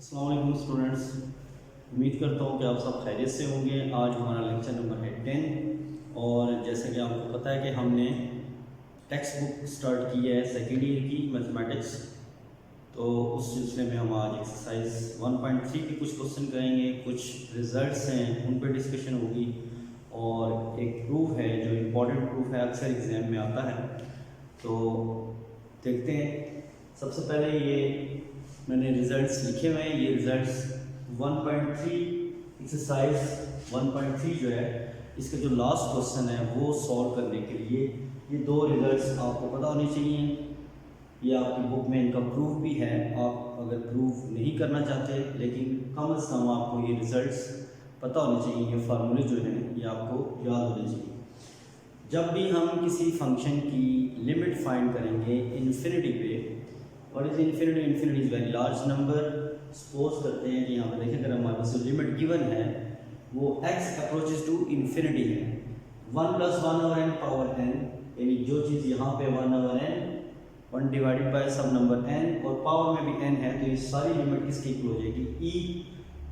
अस्सलाम वालेकुम स्टूडेंट्स, उम्मीद करता हूँ कि आप सब खैरियत से होंगे। आज हमारा लेक्चर नंबर है 10 और जैसे कि आपको पता है कि हमने टेक्स्ट बुक स्टार्ट की है सेकेंड ईयर की मैथमेटिक्स। तो उस सिलसिले में हम आज एक्सरसाइज 1.3 के कुछ क्वेश्चन करेंगे, कुछ रिजल्ट्स हैं उन पर डिस्कशन होगी और एक प्रूफ है जो इम्पोर्टेंट प्रूफ है, अक्सर एग्जाम में आता है। तो देखते हैं। सबसे पहले ये मैंने रिजल्ट्स लिखे हुए हैं। ये रिजल्ट्स 1.3 एक्सरसाइज 1.3 जो है इसका जो लास्ट क्वेश्चन है वो सॉल्व करने के लिए ये दो रिजल्ट्स आपको पता होने चाहिए। ये आपकी बुक में इनका प्रूफ भी है। आप अगर प्रूफ नहीं करना चाहते लेकिन कम से कम आपको ये रिजल्ट्स पता होने चाहिए, ये फार्मूले जो हैं ये आपको याद होने चाहिए। जब भी हम किसी फंक्शन की लिमिट फाइंड करेंगे इन्फिनिटी पे, what is infinity? Infinity is very large number. Suppose करते हैं कि यहाँ पे देखें, अगर हमारे पास जो लिमिट गिवन है वो x अप्रोचेज टू इन्फिनिटी है 1 + 1 over n पावर n, यानी जो चीज़ यहाँ पे 1 over n 1 डिवाइडेड बाय सब नंबर n और पावर में भी n है, तो ये सारी लिमिट किसकी इक्वल हो जाएगी? e।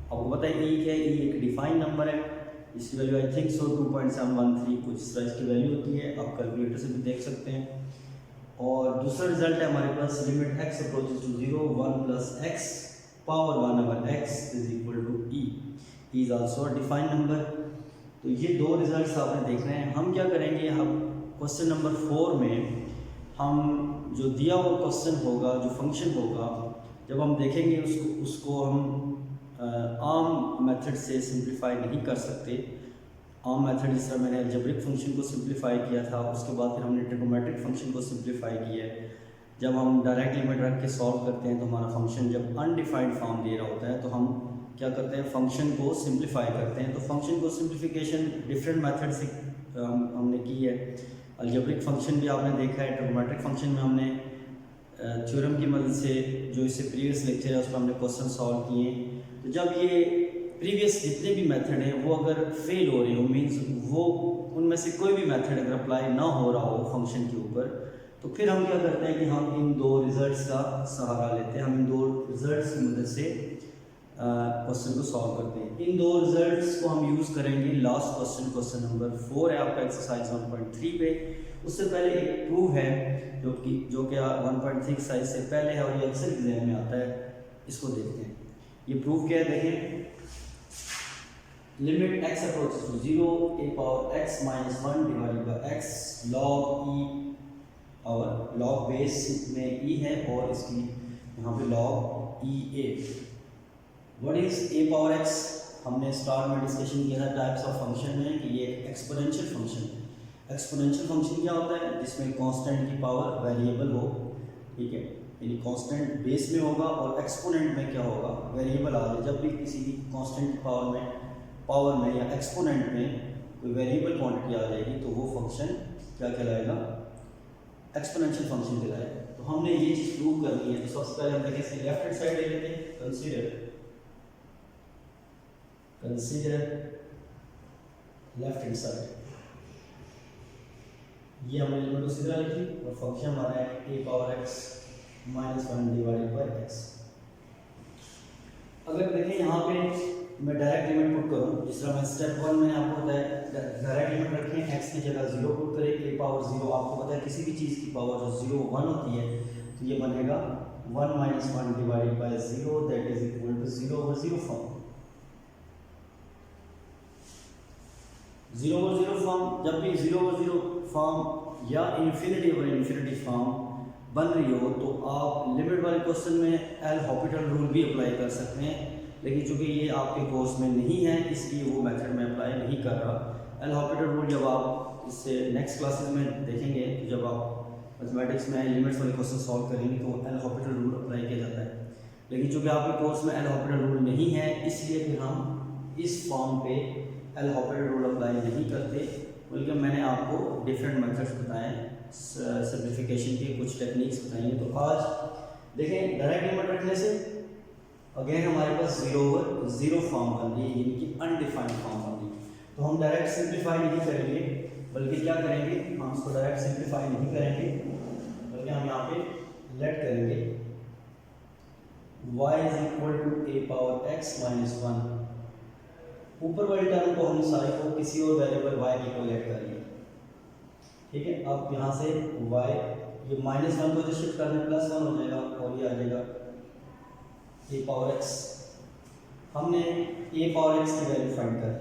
आपको पता है e क्या है? e एक डिफाइन नंबर है, इसकी वैल्यू आई थिंक सो 2.713 कुछ इस तरह इसकी वैल्यू होती है। आप कैलकुलेटर से भी देख सकते हैं। और दूसरा रिजल्ट है हमारे पास limit x approaches to 0 1 + x power 1 over x is equal to e is also a defined number. तो ये दो रिजल्ट्स आपने देखने हैं। हम क्या करेंगे, हम क्वेश्चन नंबर 4 में हम जो दिया हुआ क्वेश्चन होगा, जो फंक्शन होगा, जब हम देखेंगे उसको हम आम मेथड से सिंप्लीफाई नहीं कर सकते। आम मेथड जिस तरह मैंने अलजेब्रिक फंक्शन को सिंप्लीफाई किया था, उसके बाद फिर हमने ट्रिगोमेट्रिक फंक्शन को सिंप्लीफाई किया है। जब हम डायरेक्ट लिमिट रख के सॉल्व करते हैं तो हमारा फंक्शन जब अनडिफाइंड फॉर्म दे रहा होता है तो हम क्या करते हैं, फंक्शन को सिंप्लीफाई करते हैं। तो फंक्शन को सिंप्लीफिकेशन डिफरेंट मेथड से हमने की है। अलजेब्रिक फंक्शन भी आपने देखा है, ट्रिगोमेट्रिक फंक्शन में हमने थ्योरम की मदद से, जो इससे प्रीवियस लेक्चर है उस पर हमने क्वेश्चन सॉल्व किए। तो जब ये प्रीवियस जितने भी मेथड हैं वो अगर फेल हो रहे हो, मीन्स वो उनमें से कोई भी मेथड अगर अप्लाई ना हो रहा हो फंक्शन के ऊपर, तो फिर हम क्या करते हैं कि हम इन दो रिजल्ट्स का सहारा लेते हैं। हम इन दो रिजल्ट्स की मदद से क्वेश्चन को सॉल्व करते हैं। इन दो रिजल्ट्स को हम यूज़ करेंगे लास्ट क्वेश्चन, क्वेश्चन नंबर 4 है आपका एक्सरसाइज 1.3 पे। उससे पहले एक प्रूफ है जो कि 1.3 एक्सरसाइज से पहले है और ये अक्सर एग्जाम में आता है। इसको देखते हैं। ये प्रूफ क्या है, देखें। Limit x approaches to 0 a power x - 1 divided by x log e और log बेस में e है और इसकी यहाँ पे log e a। What is a power x? हमने स्टार्ट में डिस्कशन किया था टाइप्स ऑफ फंक्शन में कि ये एक्सपोनेंशियल फंक्शन है। एक्सपोनेंशियल फंक्शन क्या होता है? जिसमें कांस्टेंट की पावर वेरिएबल हो, ठीक है, यानी कांस्टेंट बेस में होगा और एक्सपोनेंट में क्या होगा, वेरिएबल आ जाए। जब भी किसी भी कांस्टेंट की पावर में या एक्सपोनेंट में कोई वेरिएबल क्वांटिटी आ जाएगी तो वो फंक्शन क्या कहलाएगा? एक्सपोनेंशियल फंक्शन कहलाएगा। तो हमने ये चीज़ प्रूव करनी है। तो सबसे पहले हम देखें, इसकी लेफ्ट हैंड साइड ले लेते हैं। Consider left hand side. ये हमने लिमिट को सीधा लिखी और फंक्शन हमारा है a power x - 1 divided by x। अगर देखें यहाँ पे मैं डायरेक्ट लिमिट पुट करूँ, जिस तरह मैं स्टेप 1 में आपको बताया, डायरेक्ट लिमिट रखें, x की जगह 0 पुट करें, a पावर 0। आपको पता है किसी भी चीज़ की पावर जो 0 1 होती है तो ये बनेगा 1 - 1 divided by 0 that is equal to 0 over 0 form. 0 over 0 form, जब भी 0 over 0 फॉर्म या इन्फिनिटी over इन्फिनिटी फॉर्म बन रही हो तो आप लिमिट वाले क्वेश्चन में एल हॉपिटल रूल भी अप्लाई कर सकते हैं। लेकिन चूंकि ये आपके कोर्स में नहीं है इसलिए वो मेथड मैं अप्लाई नहीं कर रहा। एल हॉपिटल रूल जब आप इससे नेक्स्ट क्लासेस में देखेंगे, जब आप मैथमेटिक्स में लिमिट्स वाले क्वेश्चन सॉल्व करेंगे तो एल हॉपिटल रूल अप्लाई किया जाता है। लेकिन चूंकि आपके कोर्स में एल हॉपिटल रूल नहीं है इसलिए फिर हम इस फॉर्म पे एल हॉपिटल रूल अप्लाई नहीं करते, बल्कि मैंने आपको डिफरेंट मेथड्स बताएं, सिंप्लीफिकेशन के कुछ टेक्निक्स बताएंगे। तो आज देखें, डायरेक्ट लिमिट रखने से अगेन हमारे पास 0 over 0 फॉर्म बन रही है, यानी कि अनडिफाइंड फॉर्म बन रही है। तो हम डायरेक्ट सिंप्लीफाई नहीं करेंगे, बल्कि क्या करेंगे, हम उसको डायरेक्ट सिंप्लीफाई नहीं करेंगे, बल्कि हम यहाँ पे लेट करेंगे y is equal to a power x minus 1। ऊपर वाली टर्म को हम सारे को किसी और वेरिएबल y की इक्वलेट कर लिया, ठीक है। अब यहाँ से y ये माइनस 1 को जो शिफ्ट करने प्लस 1 हो जाएगा और ये आ जाएगा ए पावर x। हमने ए पावर x की वैल्यू फाइंड कर,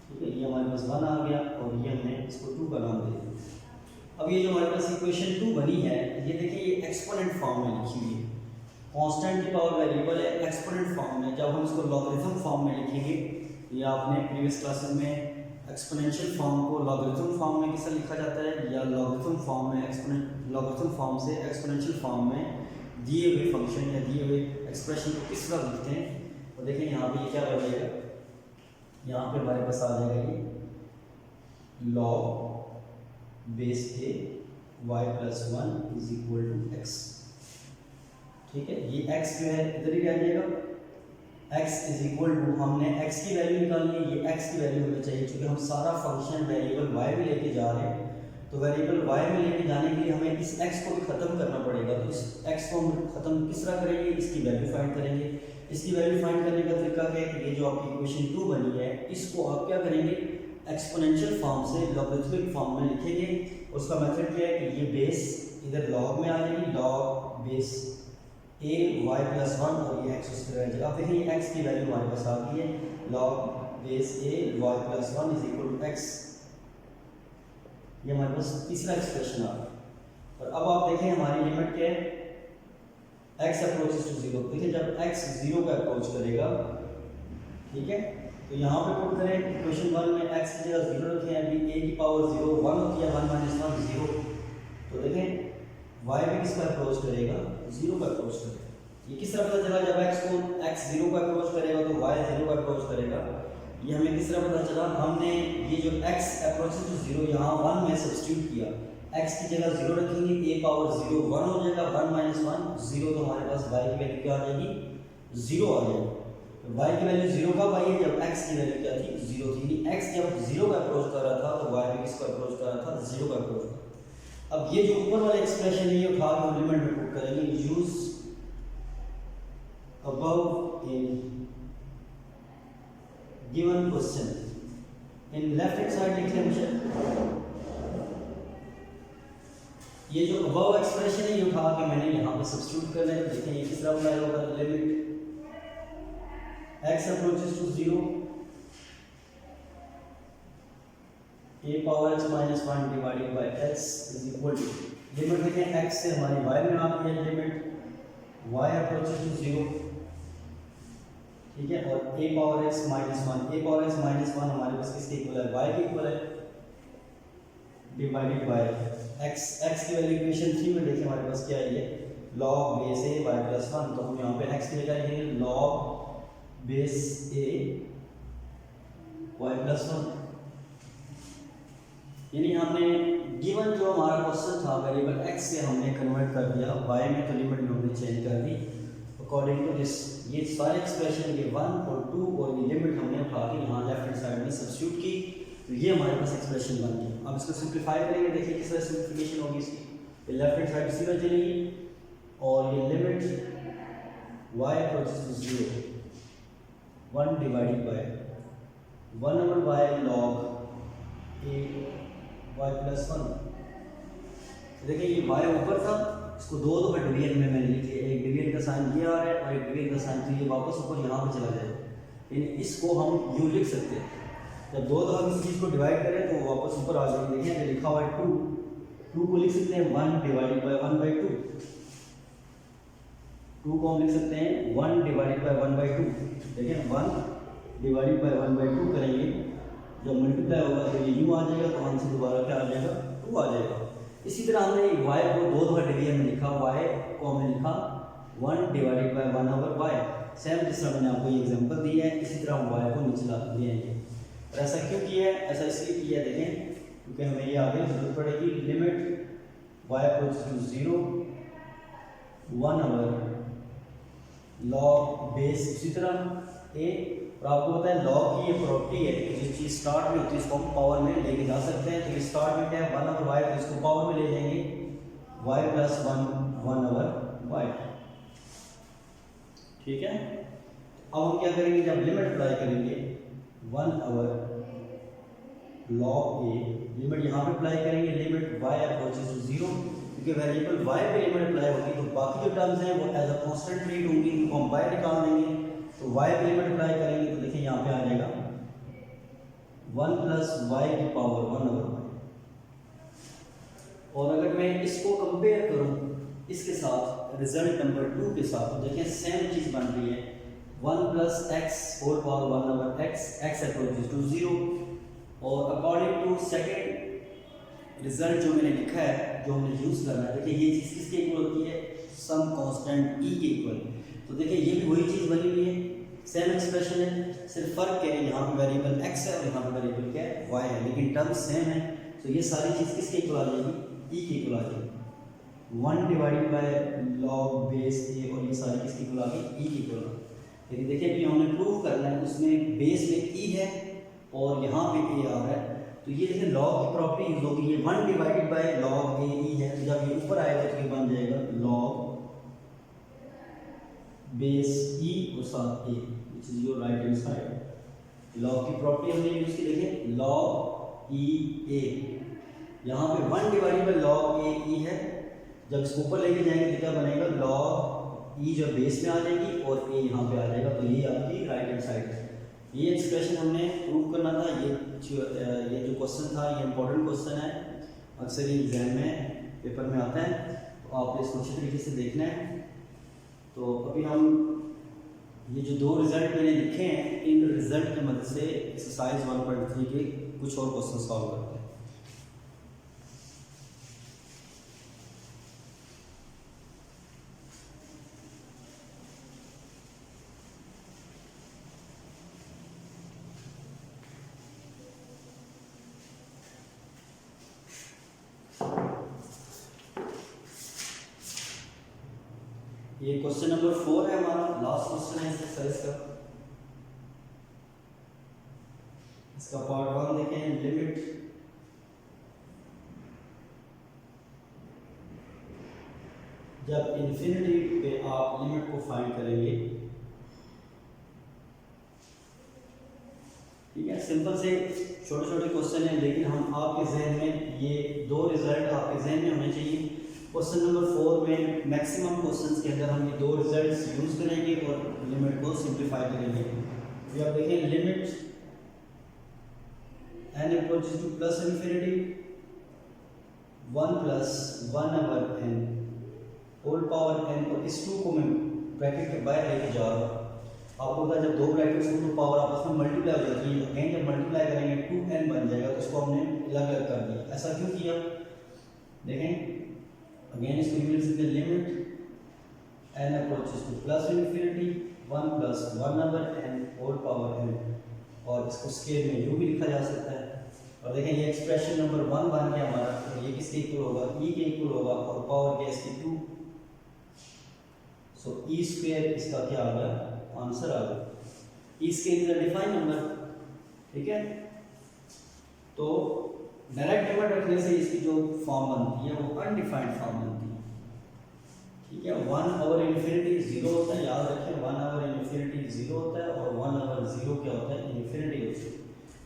ठीक है। ये हमारे पास 1 आ गया और ये हमने इसको 2 का नाम दे दिया। अब ये जो हमारे पास इक्वेशन 2 बनी है, ये देखिए ये एक्सपोनेंट फॉर्म में लिखी हुई है। कांस्टेंट की पावर वेरिएबल है, एक्सपोनेंट फॉर्म में। जब हम इसको लॉगरिथम फॉर्म में लिखेंगे, ये आपने प्रीवियस क्लासेस में एक्सपोनेंशियल फॉर्म को लॉगरिथम फॉर्म में किस लिखा जाता है, या लॉगरिथम फॉर्म में लॉगरिथम फॉर्म से एक्सपोनेंशियल फॉर्म में दिए हुए फंक्शन या दिए हुए एक्सप्रेशन को किस तरह लिखते हैं। तो देखें यहाँ पे ये क्या हो जाएगा, यहाँ पे हमारे पास आ जाएगा ये log base a y plus 1 is equal to x, ठीक है। ये x जो है इधर ही रह जाएगा। x इज इक्वल टू, हमने x की वैल्यू निकालनी है, ये x की वैल्यू होनी चाहिए। क्योंकि हम सारा फंक्शन वेरिएबल y में लेके जा रहे हैं, तो वेरिएबल y में लेके जाने के लिए हमें इस x को भी ख़त्म करना पड़ेगा। तो इस x को हम ख़त्म किस तरह करेंगे, इसकी वैल्यू फाइंड करेंगे। इसकी वैल्यू फाइंड करने का तरीका क्या है कि ये जो आपकी इक्वेशन 2 बनी है, इसको आप क्या करेंगे, एक्सपोनेंशियल फॉर्म से लॉगरिथमिक फॉर्म में लिखेंगे। उसका मेथड क्या है कि ये बेस इधर लॉग में आ जाएगी, log base a y plus 1 और ये x उस तरह जाएगा। अब देखिए x की वैल्यू हमारे पास आ गई है, log base a y plus 1 is equal to x। ये हमारे पास तीसरा एक्सप्रेशन आ गया। और अब आप देखें हमारी लिमिट क्या है, x अप्रोचेस टू 0। देखिए जब x 0 का अप्रोच करेगा, ठीक है, तो यहाँ पे पुट करें इक्वेशन 1 में x की जगह 0 रखें, अभी a की पावर 0 1 होती है, 1 माइनस 1 0। तो देखें y भी किसका अप्रोच करेगा, 0 का अप्रोच करेगा। ये किस तरह पता चला, जब x 0 का अप्रोच करेगा तो y 0 का अप्रोच करेगा। ये हमें किस तरह पता चला, हमने ये जो x अप्रोचेस टू 0 यहाँ 1 में सब्स्टिट्यूट किया, x की जगह 0 रखेंगे, a पावर 0 1 हो जाएगा, 1 माइनस 1 0। तो हमारे पास y की वैल्यू क्या आ जाएगी, 0 आ जाएगी। तो y की वैल्यू 0 कब आई है, जब x की वैल्यू क्या थी, 0 थी। यानी x जब 0 का अप्रोच कर रहा था तो y भी किसका अप्रोच कर रहा था, 0 का अप्रोच। अब ये जो ऊपर वाला एक्सप्रेशन है ये उठा के हम लिमिट में पुट करेंगे, use above in given question. In left hand side लिख लें मुझे, ये जो अबव एक्सप्रेशन है ये उठा के मैंने यहाँ पे सब्स्टिट्यूट कर लिया। देखें ये किस तरह बनाया होगा, limit x approaches to 0 a power x minus 1 divided by x is equal to, limit देखें x से हमारी y में आ गई है, लिमिट y अप्रोचेस टू 0, ठीक है, और a power x minus 1, a power x minus 1 हमारे पास किसके इक्वल है, y के इक्वल है, डिवाइडेड बाय x की वैल्यू इक्वेशन 3 में देखिए हमारे पास क्या है, log base a y plus 1। तो हम यहाँ पे x की जगह लिखेंगे log base a y plus 1। यानी हमने गिवन जो हमारा क्वेश्चन था वेरिएबल x से हमने कन्वर्ट कर दिया y में, तो लिमिट में हमने चेंज कर दी अकॉर्डिंग टू दिस। ये सारे एक्सप्रेशन ये 1 और 2 और ये लिमिट हमने उठा के यहाँ लेफ्ट हैंड साइड में सब्स्टिट्यूट की, तो ये हमारे पास एक्सप्रेशन बन गया। अब इसको सिंप्लीफाई करेंगे, देखिए किस तरह सिंप्लीफिकेशन होगी इसकी। ये लेफ्ट हैंड साइड सीधा चलेगी और ये limit y approaches to 0 1 divided by 1 over y log a y plus 1। देखिए ये y ऊपर था, इसको दो दफा डिवीजन में मैंने लिखी है, एक डिवीजन का साइन ये आ रहा है और एक डिवीजन का साइन, तो ये वापस ऊपर यहाँ पे चला जाएगा। यानी इसको हम यूँ लिख सकते हैं, जब दो दफा किसी चीज़ को डिवाइड करें तो वापस ऊपर आ जाएगी। देखिए ये लिखा हुआ है 2 को लिख सकते हैं 1 डिवाइडेड बाय 1/2, 2 को हम लिख सकते हैं 1 डिवाइडेड बाय 1/2। देखिए 1 डिवाइडेड बाय 1/2 करेंगे, जब मल्टीप्लाई होगा तो ये यूँ आ जाएगा, तो आंसर दोबारा क्या आ जाएगा, 2 आ जाएगा। इसी तरह हमने y को दो दफा डिवीजन में लिखा, y को हमने लिखा 1 divided by 1 over y। Same जिस तरह मैंने आपको ये एग्जांपल दी है, इसी तरह हम y को नीचे ला दिए हैं। और ऐसा क्यों किया है, ऐसा इसलिए किया है देखें क्योंकि हमें ये आगे जरूरत पड़ेगी। Limit y approach to 0 1 over log base, इसी तरह a। और आपको पता है लॉग की ये प्रॉपर्टी है कि जिस चीज़ स्टार्ट में होती है इसको हम पावर में लेके जा सकते हैं। तो ये स्टार्ट में क्या है 1 ओवर y, तो इसको पावर में ले जाएंगे y प्लस 1 1 ओवर y। ठीक है। अब हम क्या करेंगे, जब लिमिट अप्लाई करेंगे 1/log a, लिमिट यहाँ पे अप्लाई करेंगे, लिमिट y अप्रोचेस टू 0, क्योंकि वेरिएबल y पे लिमिट अप्लाई होगी तो बाकी जो टर्म्स हैं वो एज अ कांस्टेंट ट्रीट होंगी, इनको हम बाहर निकाल देंगे। तो y पे लिमिट अप्लाई करेंगे तो देखिए यहाँ पे आ जाएगा 1 + y की पावर 1/y। और अगर मैं इसको कंपेयर करूं इसके साथ रिजल्ट नंबर 2 के साथ, तो देखिए सेम चीज़ बन रही है 1 + x whole power 1/x, x approaches to 0। और अकॉर्डिंग टू सेकंड रिजल्ट जो मैंने लिखा है, जो हमने यूज़ करना है, देखिए ये चीज़ किसके इक्वल होती है, सम कांस्टेंट e के इक्वल। तो देखिए ये भी वही चीज़ बनी हुई है, सेम एक्सप्रेशन है, सिर्फ फ़र्क क्या है, यहाँ पे वेरिएबल x है और यहाँ पे वेरिएबल क्या है, y है, लेकिन टर्म्स सेम है। तो ये सारी चीज़ किसके इक्वल आ जाएगी, e के इक्वल आ जाएगी, 1/log बेस a, और ये सारी किसके इक्वल आ गई, e के इक्वल। लेकिन देखिए अभी हमने प्रूव करना है, उसमें बेस में e है और यहाँ पे a आ रहा है, तो ये देखिए log की प्रॉपर्टी यूज होगी, ये 1/log a e है, तो जब ये ऊपर आएगा तो ये बन जाएगा log बेस e और साथ a, which is your right hand side. log की प्रॉपर्टी हमने यूज की, देखिए log e a, यहाँ पे 1/log a e है, जब इसको ऊपर लेके जाएंगे तो क्या बनेगा, log e जो बेस में आ जाएगी और a यहाँ पे आ जाएगा, तो ये आपकी राइट हैंड साइड है। ये एक्सप्रेशन हमने प्रूव करना था। ये जो क्वेश्चन था ये इंपॉर्टेंट क्वेश्चन है, अक्सर ये एग्जाम में पेपर में आता है, तो आपको इसको अच्छी तरीके से देखना है। तो अभी हम ये जो 2 रिजल्ट मैंने लिखे हैं, इन रिजल्ट की मदद से एक्सरसाइज 1.3 के कुछ और क्वेश्चन सॉल्व करते हैं। ये क्वेश्चन नंबर 4 है हमारा, लास्ट क्वेश्चन है इस एक्सरसाइज का। इसका पार्ट 1 देखें, लिमिट जब इन्फिनिटी पे आप लिमिट को फाइंड करेंगे, ठीक है, सिंपल से छोटे छोटे क्वेश्चन हैं, लेकिन हम आपके जहन में ये 2 रिजल्ट आपके जहन में होने चाहिए। क्वेश्चन नंबर 4 में मैक्सिमम क्वेश्चंस के अंदर हम ये 2 रिजल्ट्स यूज करेंगे और लिमिट को सिंप्लीफाई करेंगे। तो आप देखें, limit n approaches to plus infinity 1 + 1/n whole power n, और इस 2 को मैं ब्रैकेट के बाहर लेके जा रहा हूँ। आपको पता है जब 2 ब्रैकेट्स को तो पावर आपस में मल्टीप्लाई हो जाती है, अगेन जब मल्टीप्लाई करेंगे 2n बन जाएगा, तो इसको हमने अलग अलग कर दिया। ऐसा क्यों किया, देखें अगेन इसको लिख सकते हैं, limit n approaches to plus infinity 1 + 1/n whole power n, और इसको स्केल में u भी लिखा जा सकता है। और देखें ये एक्सप्रेशन नंबर 1 बन गया हमारा, तो ये किसके इक्वल होगा, e के इक्वल होगा, और पावर क्या इसकी 2, सो e² इसका क्या आ गया, आंसर आ गया। e² is a defined number, ठीक है। तो डायरेक्ट लिमिट रखने से इसकी जो फॉर्म बनती है वो अनडिफाइंड फॉर्म बनती है, ठीक है। 1/∞ 0 होता है, याद रखें 1/∞ 0 होता है, और 1/0 क्या होता है, इन्फिनिटी होती है।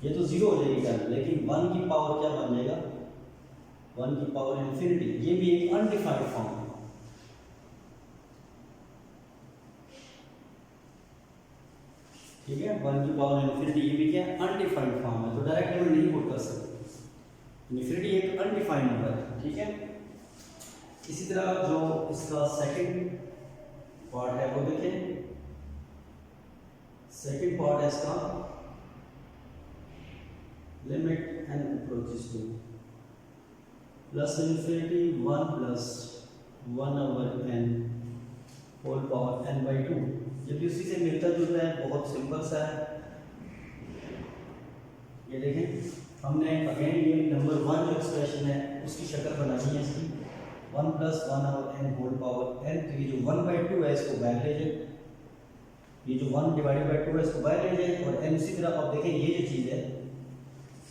ये तो 0 हो जाएगी टर्म, लेकिन 1 की पावर क्या बन जाएगा, 1 की पावर इन्फिनिटी, ये भी एक अनडिफाइंड फॉर्म है, ठीक है। 1 की पावर इन्फिनिटी, ये भी क्या अनडिफाइंड फॉर्म है, तो डायरेक्ट लिमिट नहीं पुट कर सकते। इन्फिनिटी एक अनडिफाइंड नंबर है, ठीक है। इसी तरह जो इसका सेकंड पार्ट है वो देखें, सेकंड पार्ट है इसका, limit n approaches to plus infinity 1 + 1/n whole power n/2। ये भी उसी से मिलता जुलता है, बहुत सिंपल सा है। ये देखें हमने अगेन ये नंबर 1 जो एक्सप्रेशन है उसकी शक्ल बनानी है इसकी, 1 + 1/n होल पावर n, तो ये जो 1/2 है इसको बाहर ले जाए, ये जो 1/2 है इसको बाहर ले जाए, और n इसी तरह आप देखें ये जो चीज़ है,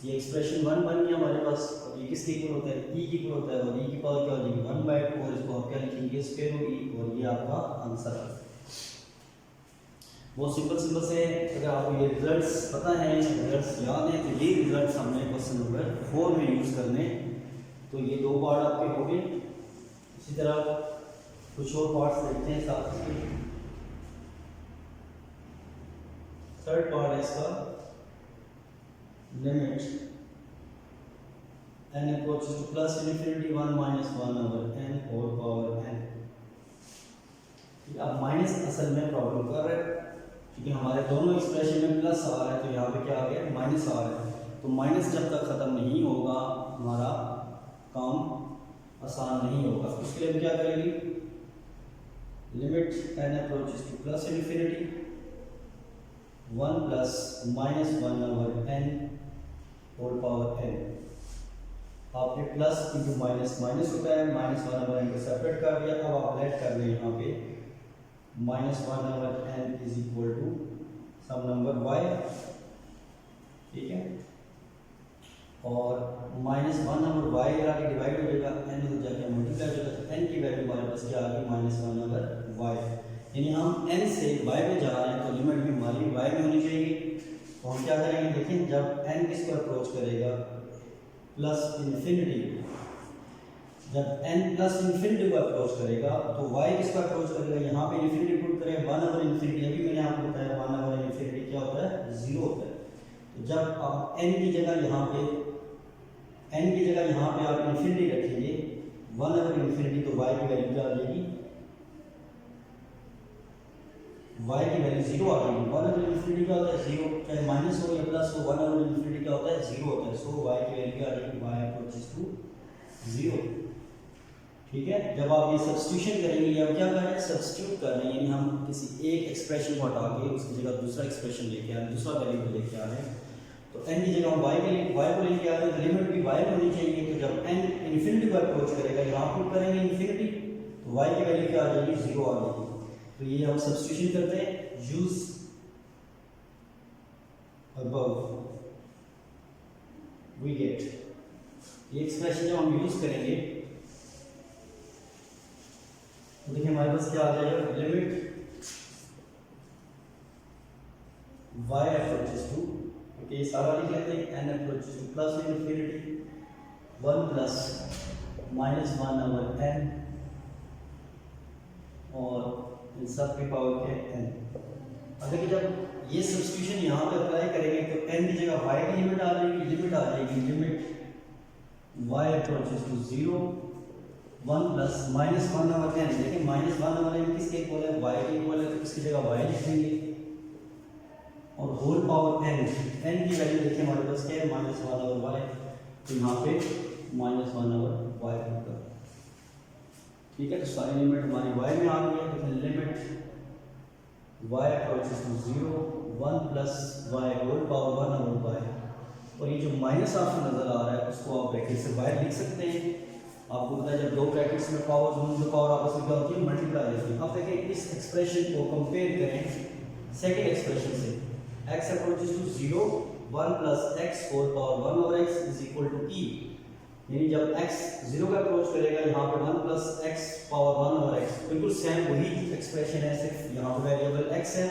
ये एक्सप्रेशन 1 बन गया हमारे पास, और ये किसके इक्वल होता है, e के इक्वल होता है, और e की पावर क्या हो जाएगी 1/2, और इसको आप क्या लिखेंगे, √e, और ये आपका आंसर है। बहुत सिंपल से अगर आपको ये रिजल्ट्स पता है, रिजल्ट्स याद हैं, तो ये रिजल्ट्स हमने क्वेश्चन नंबर 4 में यूज़ करने। तो ये 2 पार्ट आपके हो गए। इसी तरह कुछ और पार्ट्स देखते हैं साथ में। थर्ड पार्ट है इसका, limit n approaches to plus infinity 1 minus 1 over n whole power n। अब माइनस असल में प्रॉब्लम कर रहे हैं क्योंकि हमारे दोनों एक्सप्रेशन में प्लस आ रहा है, तो यहाँ पे क्या आ गया, माइनस आ रहा है। तो माइनस जब तक ख़त्म नहीं होगा हमारा काम आसान नहीं होगा। उसके लिए हम क्या करेंगे, limit n approaches to plus infinity 1 plus minus 1 over n whole power n। आपने प्लस इंटू माइनस माइनस होता है, माइनस 1 over n को सेपरेट कर दिया। अब आप लेट कर लें यहाँ पे minus 1 over n is equal to some number y, ठीक है। और माइनस 1 over y आगे डिवाइड हो जाएगा, n हो जाके मल्टीप्लाई हो जाएगा। तो n की वैल्यू हमारे पास क्या आ गई, माइनस 1 over y। यानी हम n से y में जा रहे हैं तो लिमिट भी हमारी y में होनी चाहिए। तो हम क्या करेंगे, देखिए जब n किसको अप्रोच करेगा, प्लस इन्फिनिटी, जब n प्लस इन्फिनिटी को अप्रोच करेगा तो y किसको अप्रोच करेगा, यहाँ पे इन्फिनिटी पुट करें 1 over इन्फिनिटी। अभी मैंने आपको बताया 1 over इन्फिनिटी क्या होता है, 0 होता है। तो जब आप n की जगह यहाँ पे आप इन्फिनिटी रखेंगे 1 over इन्फिनिटी, तो y की वैल्यू क्या आ जाएगी, y की वैल्यू 0 आ जाएगी। 1 over इन्फिनिटी क्या होता है, 0, चाहे माइनस हो या प्लस हो, 1 over इन्फिनिटी क्या होता है, 0 होता है। सो y की वैल्यू क्या आ जाएगी, y अप्रोचेस टू 0, ठीक है। जब आप ये सब्स्टिट्यूशन करेंगे या क्या कर रहे हैं, सब्स्टिट्यूट कर रहे हैं, यानी हम किसी एक एक्सप्रेशन को हटा के उसकी जगह दूसरा एक्सप्रेशन लेके आ रहे हैं, दूसरा वेरिएबल लेके आ रहे हैं। तो n की जगह हम y को लेके आ रहे हैं, तो लिमिट भी y में होनी चाहिए। तो जब n इन्फिनिटी को अप्रोच करेगा, यहाँ पुट करेंगे इन्फिनिटी, तो y की वैल्यू क्या आ जाएगी, 0 आ जाएगी। तो ये हम सब्स्टिट्यूशन करते हैं, यूज अबव वी गेट। ये एक्सप्रेशन जब हम यूज करेंगे तो देखिए हमारे पास क्या आ जाएगा, limit y approaches to, okay ये सारा लिख लेते हैं, n approaches to plus infinity 1 plus minus 1 over n, और इन सब की पावर क्या है, n। अब देखिए जब ये सब्स्टिट्यूशन यहाँ पे अप्लाई करेंगे तो n की जगह y की लिमिट आ जाएगी, limit y approaches to 0 1 plus minus 1 over n। देखिए माइनस 1 over n किसके इक्वल है, y के इक्वल है, तो इसकी जगह y लिख देंगे। और होल पावर n की वैल्यू देखिए हमारे पास क्या है, माइनस 1 over y, तो यहाँ पे माइनस 1 over y होगा, ठीक है। तो सारी लिमिट हमारी y में आ गई है। तो limit y approaches to 0 1 plus y whole power 1 over y, और ये जो माइनस आपको नजर आ रहा है उसको आप ब्रैकेट से बाहर लिख सकते हैं। आपको पता है जब दो ब्रैकेट्स में पावर दोनों पावर आपस में क्या होती है, मल्टीप्लाई होती है। अब देखिए इस एक्सप्रेशन को कंपेयर करें सेकंड एक्सप्रेशन से, x approaches to 0 1 plus x whole power 1 over x is equal to e। यानी जब x 0 का अप्रोच करेगा, यहाँ पे 1 plus x power 1 over x, बिल्कुल सेम वही एक्सप्रेशन है, सिर्फ यहाँ पे वेरिएबल x है,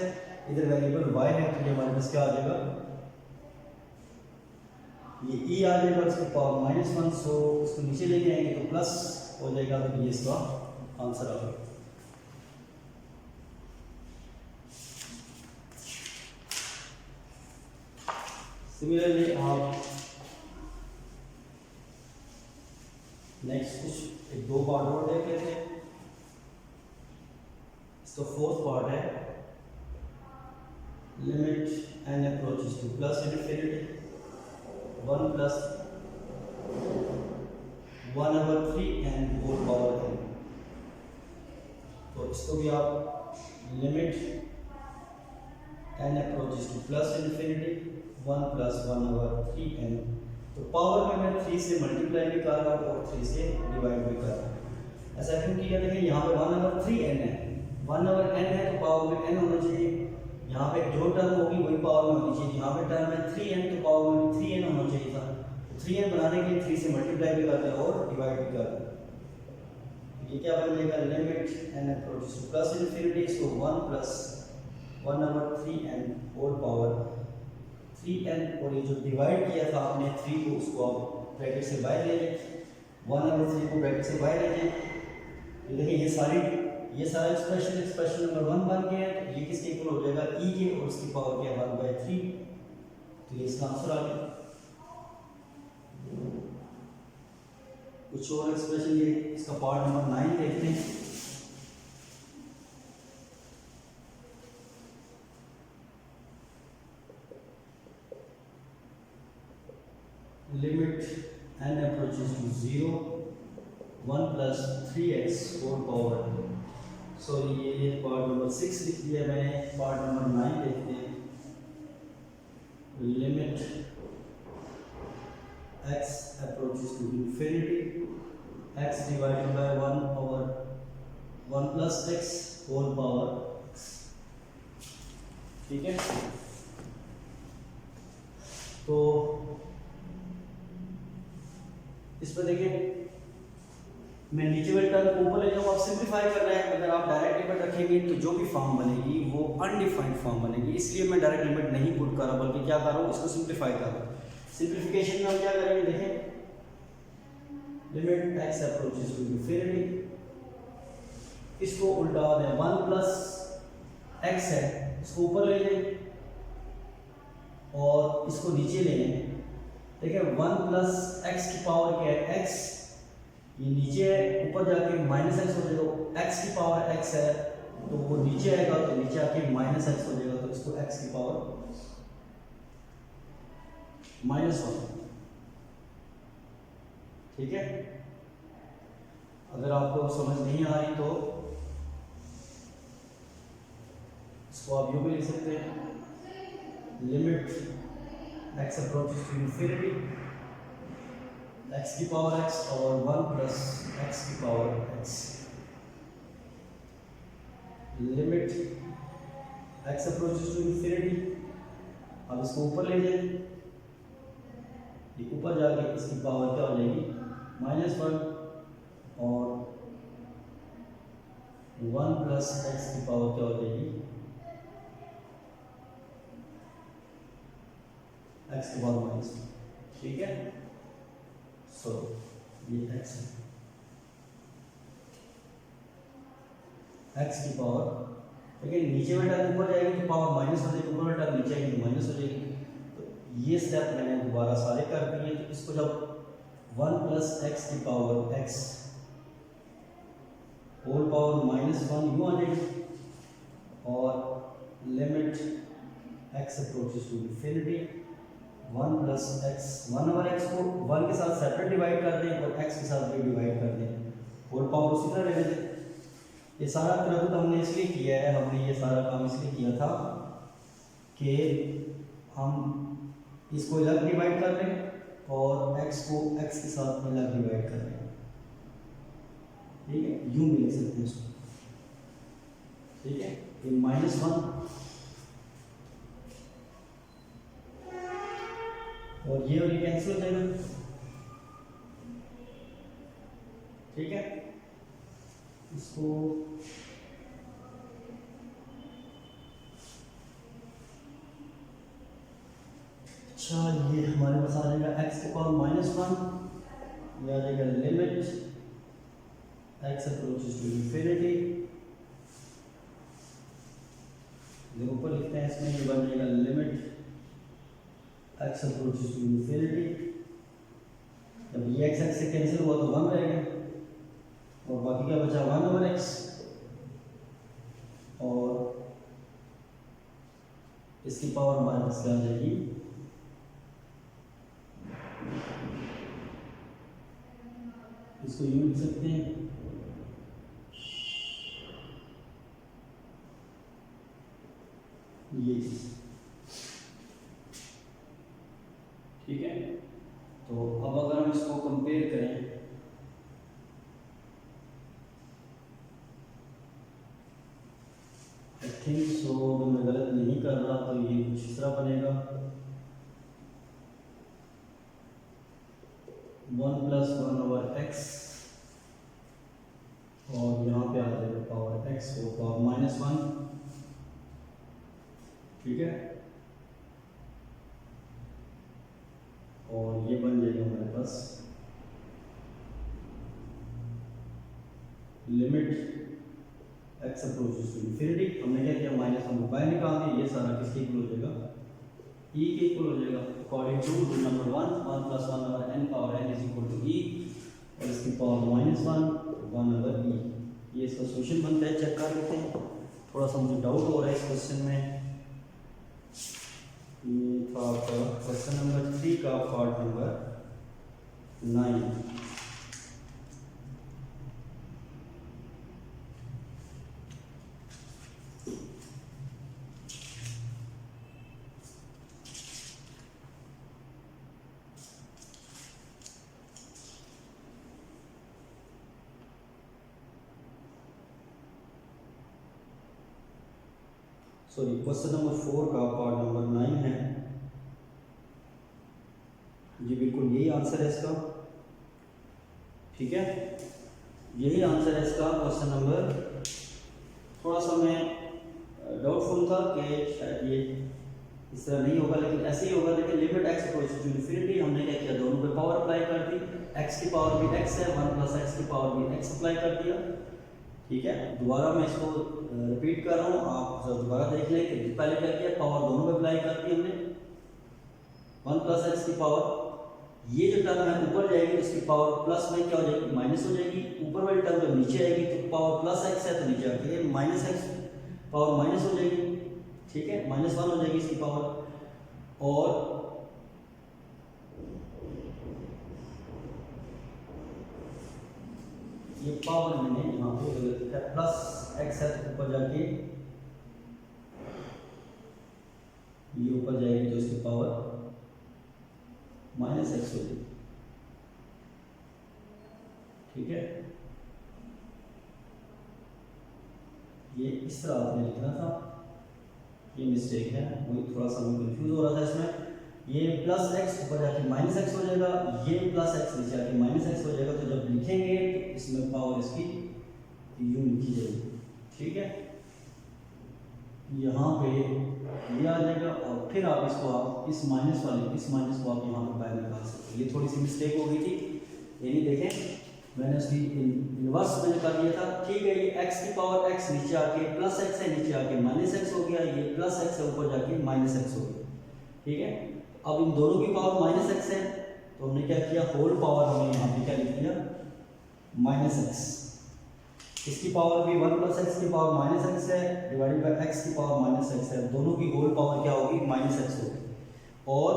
इधर वेरिएबल y है। तो ये हमारे पास क्या आ जाएगा, ये e आ जाएगा, इसका पावर माइनस 1, सो इसको नीचे लेके आएंगे तो प्लस हो जाएगा। तो ये इसका आंसर आ गया। सिमिलरली आप नेक्स्ट कुछ एक 2 पार्ट और देख लेते हैं। इसका फोर्थ पार्ट है, limit n approaches to plus infinity 1 plus 1 over 3 n whole power n। तो इसको भी आप limit n approaches to plus infinity 1 plus 1 over 3 n। तो पावर में मैं 3 से मल्टीप्लाई भी कर रहा हूँ और 3 से डिवाइड भी कर रहा हूँ। ऐसा क्यों किया, देखिए यहाँ पे 1 over 3 n है, 1 over n है तो पावर में n होना चाहिए। यहाँ पे जो टर्म होगी वही पावर में होनी चाहिए। यहाँ पे टर्म है 3n तो पावर में 3n होना चाहिए था। 3n बनाने के लिए 3 से मल्टीप्लाई भी करते हैं और डिवाइड भी करते हैं। ये क्या बन जाएगा, limit n approaches to plus infinity, so 1 plus 1/3n whole power 3n, और ये जो डिवाइड किया था आपने 3 को, उसको आप ब्रैकेट से बाहर ले लें, 1/3 को ब्रैकेट से बाहर ले लें। तो देखिए ये सारा एक्सप्रेशन नंबर 1 बन गया है। तो ये किसके इक्वल हो जाएगा, e के, और उसकी पावर क्या है 1/3। तो ये इसका आंसर आ गया। कुछ और एक्सप्रेशन, ये इसका पार्ट नंबर 9 देखते हैं। Limit n approaches to 0 1 + 3x whole power, sorry ये पार्ट नंबर 6 लिख दिया मैंने, पार्ट नंबर 9 देखते हैं। Limit x approaches to infinity, x divided by 1/1 + x whole power x। ठीक है, तो इस पर देखिए, मैं नीचे वाले टर्म को ऊपर ले जाऊँ, आप सिंप्लीफाई करना है। अगर आप डायरेक्ट लिमिट रखेंगे तो जो भी फॉर्म बनेगी वो अनडिफाइंड फॉर्म बनेगी, इसलिए मैं डायरेक्ट लिमिट नहीं पुट कर रहा, बल्कि क्या कर रहा हूँ, इसको सिंप्लीफाई कर रहा हूँ। सिंप्लीफिकेशन में हम क्या करेंगे, देखें, limit x approaches to infinity, इसको उल्टा दें, 1 + x है, इसको ऊपर ले लें और इसको नीचे ले लें। देखिए 1 + x की पावर क्या है, x, ये नीचे है, ऊपर जाके -x हो जाएगा। x की पावर x है तो वो नीचे आएगा, तो नीचे आके -x हो जाएगा, तो इसको x की पावर -1। ठीक है, अगर आपको समझ नहीं आ रही तो इसको आप यूं भी लिख सकते हैं, limit x approaches to infinity, x की पावर x और 1 + x की power x। Limit x approaches to infinity, अब इसको ऊपर ले जाए, ये ऊपर जाके इसकी पावर क्या हो जाएगी, -1, और 1 + x की पावर क्या हो जाएगी, x की पावर -1। ठीक है, सो ये x है, x की पावर, लेकिन नीचे में टर्म ऊपर जाएगी तो पावर माइनस हो जाएगी, ऊपर टर्म नीचे आएगी तो माइनस हो जाएगी। तो ये स्टेप मैंने दोबारा सारे कर दिए। तो इसको जब 1 + x की पावर x होल पावर -1 यूँ आ जाएगी, और limit x approaches to infinity, 1 + x, 1/x को 1 के साथ सेपरेट डिवाइड कर दें और x के साथ भी डिवाइड कर दें, होल पावर उसी तरह रहने दें। ये सारा क्रम हमने इसलिए किया है, हमने ये सारा काम इसलिए किया था कि हम इसको अलग डिवाइड कर लें और x को x के साथ अलग डिवाइड कर लें। ठीक है, यूं भी लिख सकते हैं इसको। ठीक है, ये -1 और ये कैंसिल हो जाएगा। ठीक है, इसको अच्छा, ये हमारे पास आ जाएगा x की पावर -1, ये आ जाएगा limit x approaches to infinity, ऊपर लिखते हैं इसमें, ये बन जाएगा limit x approaches to infinity. जब ये x से कैंसिल हुआ तो 1 रहेगा, और बाकी क्या बचा, 1/x, और इसकी पावर हमारे पास क्या आ जाएगी, इसको यूं लिख सकते हैं, ये चीज। ठीक है, तो अब अगर हम इसको कंपेयर करें, आई थिंक सो, अगर मैं गलत नहीं कर रहा तो ये कुछ इस तरह बनेगा, 1 + 1/x, और यहाँ पे आ जाएगा पावर x, वो पावर -1, ठीक है, और ये बन जाएगा हमारे पास limit x approaches to infinity. हमने क्या किया, -1 बाहर निकाल दिया, ये सारा किसके इक्वल हो जाएगा, e के इक्वल हो जाएगा। According to rule number 1 1 + 1 over n power n is equal to e, और इसकी पावर -1 1 over e। ये इसका सॉल्यूशन बनता है, चेक कर लेते हैं। थोड़ा सा मुझे डाउट हो रहा है इस क्वेश्चन में। ये था आपका क्वेश्चन नंबर 3 का part number 9। Sorry, question number 4 का पार्ट नंबर 9 है जी। बिल्कुल यही आंसर है इसका, ठीक है, यही आंसर है इसका क्वेश्चन नंबर। थोड़ा सा मैं डाउटफुल था कि शायद ये इस तरह नहीं होगा, लेकिन ऐसे ही होगा। लेकिन limit x approaches to infinity, हमने क्या किया, दोनों पे पावर अप्लाई कर दी। एक्स की पावर भी एक्स है, 1 + x की पावर भी x अप्लाई कर दिया, ठीक है। दोबारा मैं इसको रिपीट कर रहा हूँ, आप दोबारा देख लें कि पहले क्या किया, पावर दोनों पे अप्लाई कर दी हमने। 1 + x की पावर, ये जो टर्म है ऊपर जाएगी तो इसकी पावर प्लस में क्या हो जाएगी, माइनस हो जाएगी। ऊपर वाली टर्म जब नीचे आएगी तो पावर +x है, तो नीचे आके -x पावर माइनस हो जाएगी, ठीक है, -1 हो जाएगी इसकी पावर। और ये पावर मैंने यहाँ पे लिखा +x है, तो ऊपर जाके ये ऊपर जाएगी तो इसकी पावर -x हो जाएगी, ठीक है। ये इस तरह आपने लिखना था, ये मिस्टेक है, वही थोड़ा सा मैं कंफ्यूज हो रहा था इसमें। ये +x ऊपर जाके -x हो जाएगा, ये +x नीचे आके -x हो जाएगा। तो जब लिखेंगे तो इसमें पावर इसकी यूं लिखी जाएगी, ठीक है। यहाँ पे ये आ जाएगा, और फिर आप इसको आप इस माइनस को आप यहाँ पर बाहर निकाल सकते हैं। ये थोड़ी सी मिस्टेक हो गई थी, ये नहीं देखें, मैंने उसकी इन्वर्स मैंने कर दिया था, ठीक है। ये x की पावर x नीचे आके +x है, नीचे आके -x हो गया, ये +x है, ऊपर जाके -x हो गया, ठीक है। अब इन दोनों की पावर -x है, तो हमने क्या किया, होल पावर हमने यहाँ पे क्या लिख दिया, -x। इसकी पावर भी 1 + x की पावर -x है, डिवाइडेड बाय x की पावर -x है। दोनों की होल पावर क्या होगी, -x होगी। और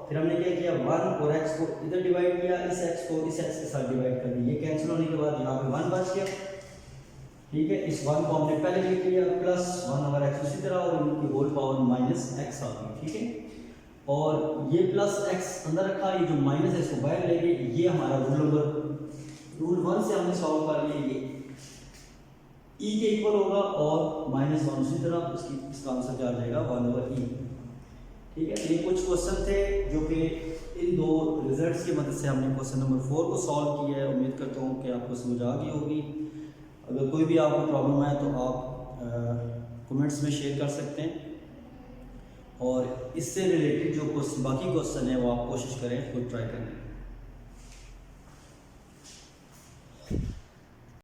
फिर हमने क्या किया, 1 और x को इधर डिवाइड किया, इस x को इस x के साथ डिवाइड कर दिया। ये कैंसिल होने के बाद यहाँ पे 1 बच गया, ठीक है। इस 1 को हमने पहले लिख लिया, +1/x उसी तरह, और इनकी होल पावर -x आ गई, ठीक है। और ये +x अंदर रखा, ये जो माइनस है इसको बाहर ले गए। ये हमारा रूल 1 से हमने सॉल्व कर लिया। ये e के इक्वल होगा और -1 उसी तरह, इसका आंसर क्या आ जाएगा, 1/e, ठीक है। ये कुछ क्वेश्चन थे जो कि इन दो रिजल्ट्स की मदद से हमने क्वेश्चन नंबर 4 को सॉल्व किया है। उम्मीद करता हूँ कि आपको समझ आ गई होगी। अगर कोई भी आपको प्रॉब्लम आए तो आप कमेंट्स में शेयर कर सकते हैं, और इससे रिलेटेड जो बाकी क्वेश्चन है वो आप कोशिश करें, खुद ट्राई करें।